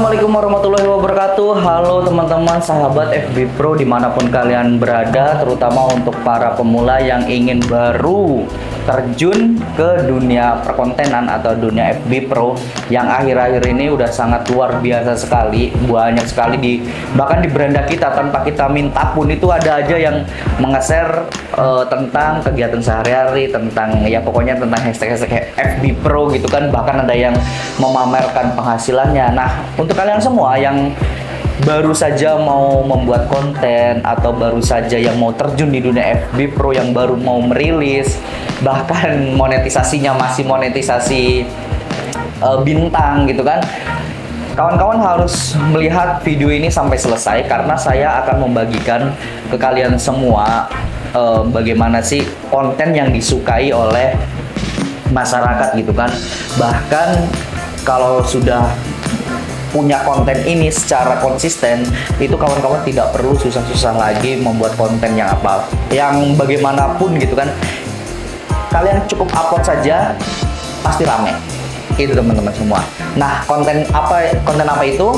Assalamualaikum warahmatullahi wabarakatuh. Halo teman-teman sahabat FB Pro dimanapun kalian berada, terutama untuk para pemula yang ingin baru terjun ke dunia perkontenan atau dunia FB Pro yang akhir-akhir ini udah sangat luar biasa sekali. Banyak sekali bahkan di beranda kita tanpa kita minta pun itu ada aja yang menge-share tentang kegiatan sehari-hari, tentang ya pokoknya tentang hashtag FB Pro gitu kan. Bahkan ada yang memamerkan penghasilannya. Nah, untuk kalian semua yang baru saja mau membuat konten atau baru saja yang mau terjun di dunia FB Pro, yang baru mau merilis, bahkan monetisasinya masih monetisasi bintang gitu kan, kawan-kawan harus melihat video ini sampai selesai karena saya akan membagikan ke kalian semua bagaimana sih konten yang disukai oleh masyarakat gitu kan. Bahkan kalau sudah punya konten ini secara konsisten, itu kawan-kawan tidak perlu susah-susah lagi membuat konten yang bagaimanapun gitu kan. Kalian cukup upload saja pasti rame. Itu teman-teman semua. Nah, konten apa itu?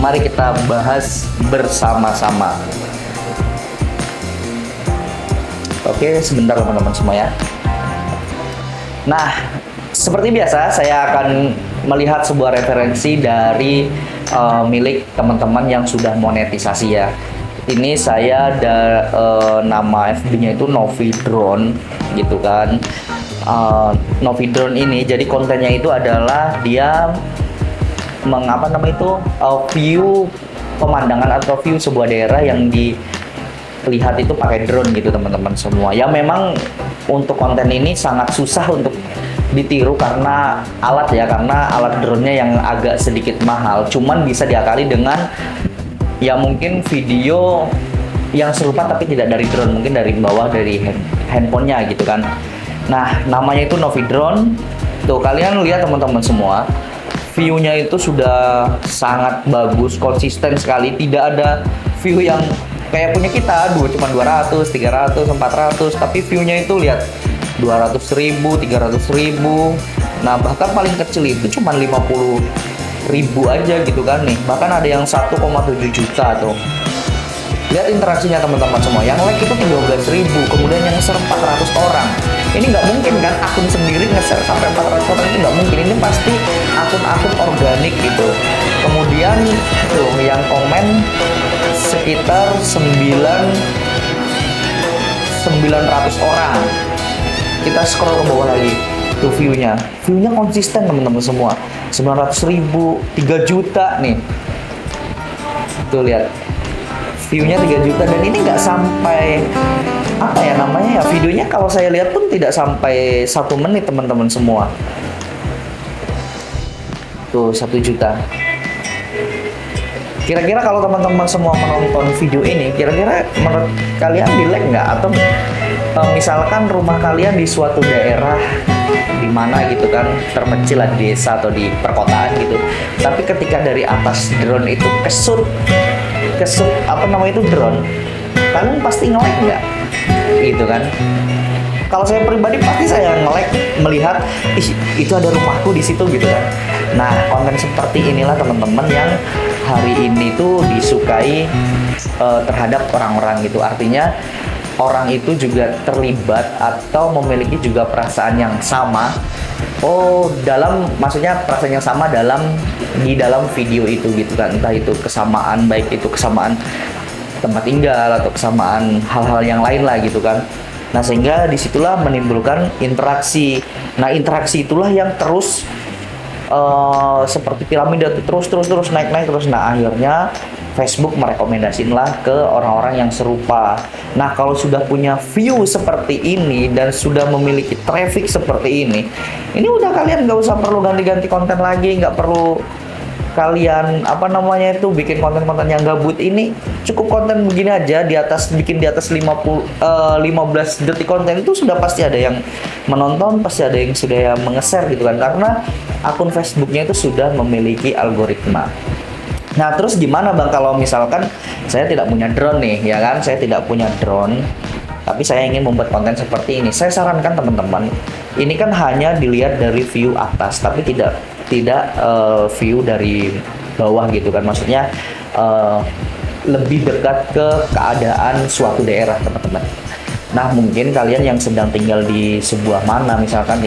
Mari kita bahas bersama-sama. Oke, sebentar teman-teman semua ya. Nah, seperti biasa saya akan melihat sebuah referensi dari milik teman-teman yang sudah monetisasi ya. Ini saya nama FB-nya itu Novidrone gitu kan. Novidrone ini jadi kontennya itu adalah dia view pemandangan atau view sebuah daerah yang dilihat itu pakai drone gitu teman-teman semua. Ya memang untuk konten ini sangat susah untuk ditiru karena alat drone-nya yang agak sedikit mahal. Cuman bisa diakali dengan ya mungkin video yang serupa tapi tidak dari drone, mungkin dari bawah dari handphonenya gitu kan. Nah, namanya itu Novidrone. Tuh kalian lihat teman-teman semua, view-nya itu sudah sangat bagus, konsisten sekali. Tidak ada view yang kayak punya kita, cuma 200, 300, 400, tapi view-nya itu lihat 200.000, 300.000. Nah, bahkan paling kecil itu cuma 50.000 aja gitu kan nih. Bahkan ada yang 1,7 juta tuh. Lihat interaksinya teman-teman semua. Yang like itu 13.000, kemudian yang nge-share 400 orang. Ini nggak mungkin kan akun sendiri nge-share sampai 400 orang, itu nggak mungkin. Ini pasti akun-akun organik gitu. Kemudian tuh yang komen sekitar 900 orang. Kita scroll ke bawah lagi, tuh view-nya konsisten teman-teman semua, 900.000, 3 juta nih. Tuh lihat, view-nya 3 juta dan ini nggak sampai videonya kalau saya lihat pun tidak sampai 1 menit teman-teman semua. Tuh 1 juta. Kira-kira kalau teman-teman semua menonton video ini, kira-kira menurut kalian di-like nggak? Atau misalkan rumah kalian di suatu daerah di mana gitu kan, terpencil lah di desa atau di perkotaan gitu, tapi ketika dari atas drone itu kesut drone, kalian pasti nge-like nggak? Gitu kan. Kalau saya pribadi pasti saya nge-like melihat itu ada rumahku di situ gitu kan. Nah, konten seperti inilah teman-teman yang hari ini tuh disukai terhadap orang-orang gitu. Artinya orang itu juga terlibat atau memiliki juga perasaan yang sama. Maksudnya perasaan yang sama di dalam video itu gitu kan. Entah itu kesamaan, baik itu kesamaan tempat tinggal atau kesamaan hal-hal yang lain lah gitu kan. Nah, sehingga disitulah menimbulkan interaksi. Nah, interaksi itulah yang terus seperti piramida terus naik terus. Nah, akhirnya Facebook merekomendasiinlah ke orang-orang yang serupa. Nah, kalau sudah punya view seperti ini dan sudah memiliki traffic seperti ini udah kalian nggak usah perlu ganti-ganti konten lagi, nggak perlu kalian bikin konten-konten yang gabut. Ini cukup konten begini aja, bikin di atas 15 detik konten itu sudah pasti ada yang menonton, pasti ada yang sudah menge-share gitu kan, karena akun Facebooknya itu sudah memiliki algoritma. Nah, terus gimana Bang kalau misalkan saya tidak punya drone nih, ya kan? Saya tidak punya drone, tapi saya ingin membuat konten seperti ini. Saya sarankan teman-teman, ini kan hanya dilihat dari view atas, tapi tidak view dari bawah gitu kan, maksudnya lebih dekat ke keadaan suatu daerah teman-teman. Nah, mungkin kalian yang sedang tinggal di sebuah mana, misalkan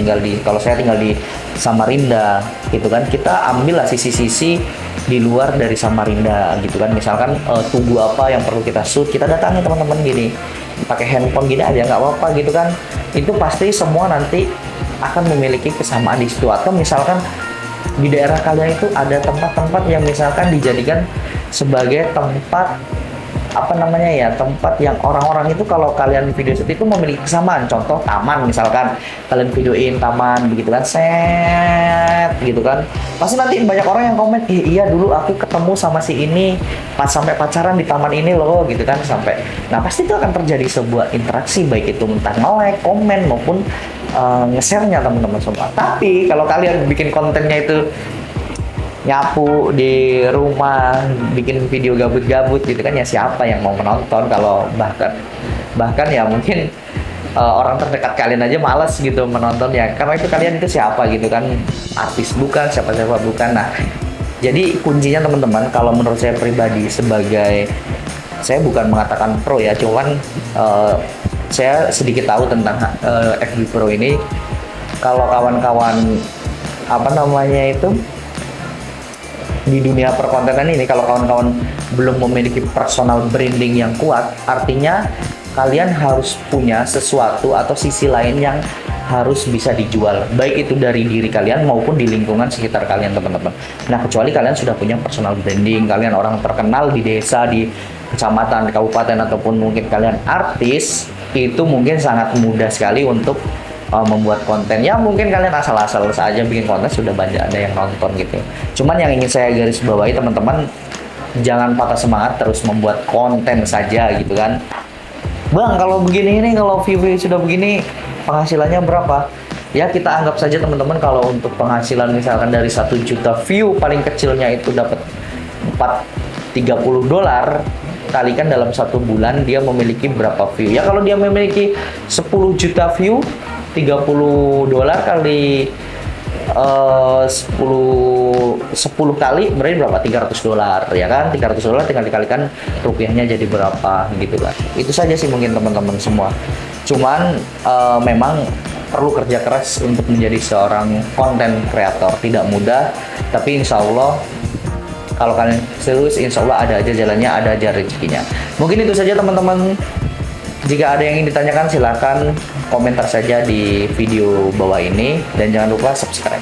kalau saya tinggal di Samarinda gitu kan, kita ambil lah sisi-sisi di luar dari Samarinda gitu kan, misalkan tugu apa yang perlu kita shoot, kita datangi teman-teman gini, pakai handphone gini aja nggak apa-apa gitu kan. Itu pasti semua nanti akan memiliki kesamaan di situ. Atau misalkan di daerah kalian itu ada tempat-tempat yang misalkan dijadikan sebagai tempat tempat yang orang-orang itu kalau kalian video shoot itu memiliki kesamaan. Contoh taman, misalkan kalian videoin taman begitu kan, set gitu kan, pasti nanti banyak orang yang komen, iya dulu aku ketemu sama si ini pas sampai pacaran di taman ini loh gitu kan, sampai. Nah, pasti itu akan terjadi sebuah interaksi, baik itu entah nge-like, komen maupun nge-share-nya teman-teman semua. Tapi kalau kalian bikin kontennya itu nyapu di rumah, bikin video gabut-gabut gitu kan, ya siapa yang mau menonton? Kalau bahkan ya mungkin orang terdekat kalian aja malas gitu menonton ya, karena itu kalian itu siapa gitu kan, artis bukan, siapa-siapa bukan. Nah, jadi kuncinya teman-teman, kalau menurut saya pribadi, saya bukan mengatakan pro ya, cuman saya sedikit tahu tentang FB Pro ini. Kalau kawan-kawan di dunia perkontenan ini, kalau kawan-kawan belum memiliki personal branding yang kuat, artinya kalian harus punya sesuatu atau sisi lain yang harus bisa dijual, baik itu dari diri kalian maupun di lingkungan sekitar kalian teman-teman. Nah, kecuali kalian sudah punya personal branding, kalian orang terkenal di desa, di kecamatan, di kabupaten, ataupun mungkin kalian artis, itu mungkin sangat mudah sekali untuk membuat konten. Ya mungkin kalian asal-asal saja bikin konten, sudah banyak ada yang nonton gitu. Cuman yang ingin saya garis bawahi teman-teman, jangan patah semangat terus membuat konten saja gitu kan. Bang, kalau begini ini, kalau view sudah begini, penghasilannya berapa? Ya kita anggap saja teman-teman, kalau untuk penghasilan misalkan dari 1 juta view, paling kecilnya itu dapat $30, kalikan dalam 1 bulan dia memiliki berapa view. Ya kalau dia memiliki 10 juta view, $30 kali 10 kali berarti berapa? $300 ya kan? $300 tinggal dikalikan rupiahnya jadi berapa gitu kan. Itu saja sih mungkin teman-teman semua. Cuman memang perlu kerja keras untuk menjadi seorang konten kreator. Tidak mudah, tapi insya Allah kalau kalian serius, insya Allah ada aja jalannya, ada aja rezekinya. Mungkin itu saja teman-teman. Jika ada yang ingin ditanyakan, silahkan komentar saja di video bawah ini, dan jangan lupa subscribe.